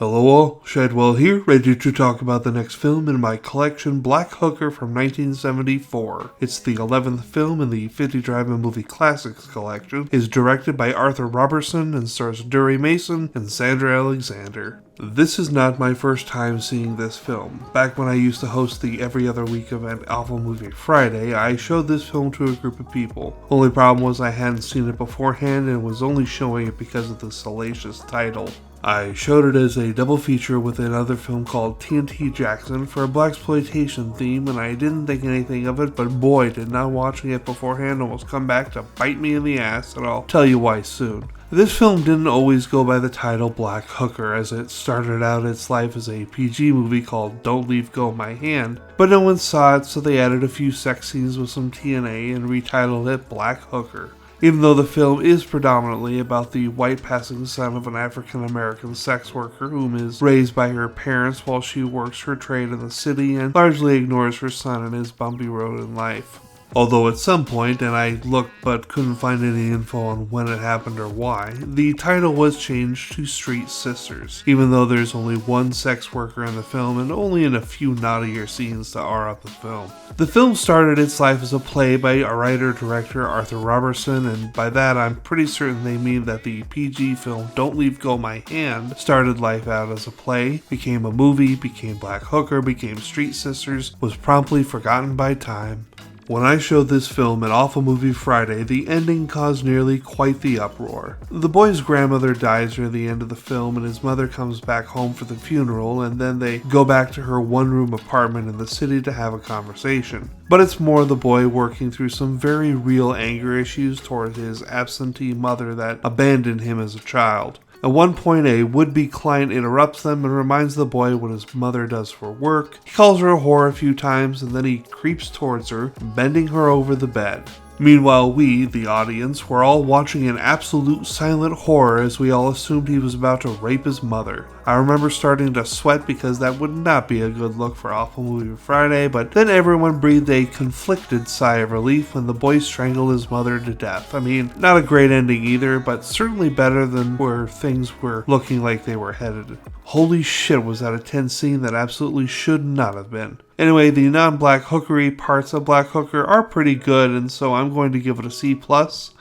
Hello all, Shadwell here, ready to talk about the next film in my collection, Black Hooker from 1974. It's the 11th film in the 50 Drive-In Movie Classics collection, is directed by Arthur Robertson, and stars Dury Mason and Sandra Alexander. This is not my first time seeing this film. Back when I used to host the every other week event Alpha Movie Friday, I showed this film to a group of people. Only problem was I hadn't seen it beforehand and was only showing it because of the salacious title. I showed it as a double feature with another film called TNT Jackson for a blaxploitation theme, and I didn't think anything of it, but boy, did not watching it beforehand almost come back to bite me in the ass, and I'll tell you why soon. This film didn't always go by the title Black Hooker, as it started out its life as a PG movie called Don't Leave Go My Hand, but no one saw it, so they added a few sex scenes with some TNA and retitled it Black Hooker. Even though the film is predominantly about the white passing son of an African-American sex worker whom is raised by her parents while she works her trade in the city and largely ignores her son and his bumpy road in life. Although at some point, and I looked but couldn't find any info on when it happened or why, the title was changed to Street Sisters, even though there's only one sex worker in the film and only in a few naughtier scenes to R up the film. The film started its life as a play by writer-director Arthur Robertson, and by that I'm pretty certain they mean that the PG film Don't Leave Go My Hand started life out as a play, became a movie, became Black Hooker, became Street Sisters, was promptly forgotten by time. When I showed this film at Alpha Movie Friday, the ending caused nearly quite the uproar. The boy's grandmother dies near the end of the film and his mother comes back home for the funeral, and then they go back to her one-room apartment in the city to have a conversation. But it's more the boy working through some very real anger issues toward his absentee mother that abandoned him as a child. At one point, a would-be client interrupts them and reminds the boy what his mother does for work. He calls her a whore a few times, and then he creeps towards her, bending her over the bed. Meanwhile, we, the audience, were all watching in absolute silent horror as we all assumed he was about to rape his mother. I remember starting to sweat because that would not be a good look for Alpha Movie Friday, but then everyone breathed a conflicted sigh of relief when the boy strangled his mother to death. I mean, not a great ending either, but certainly better than where things were looking like they were headed. Holy shit, was that a tense scene that absolutely should not have been. Anyway, the non-Black Hookery parts of Black Hooker are pretty good, and so I'm going to give it a C+,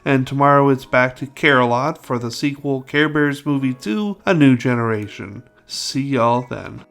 and tomorrow it's back to Care-a-Lot for the sequel Care Bears Movie 2, A New Generation. See y'all then.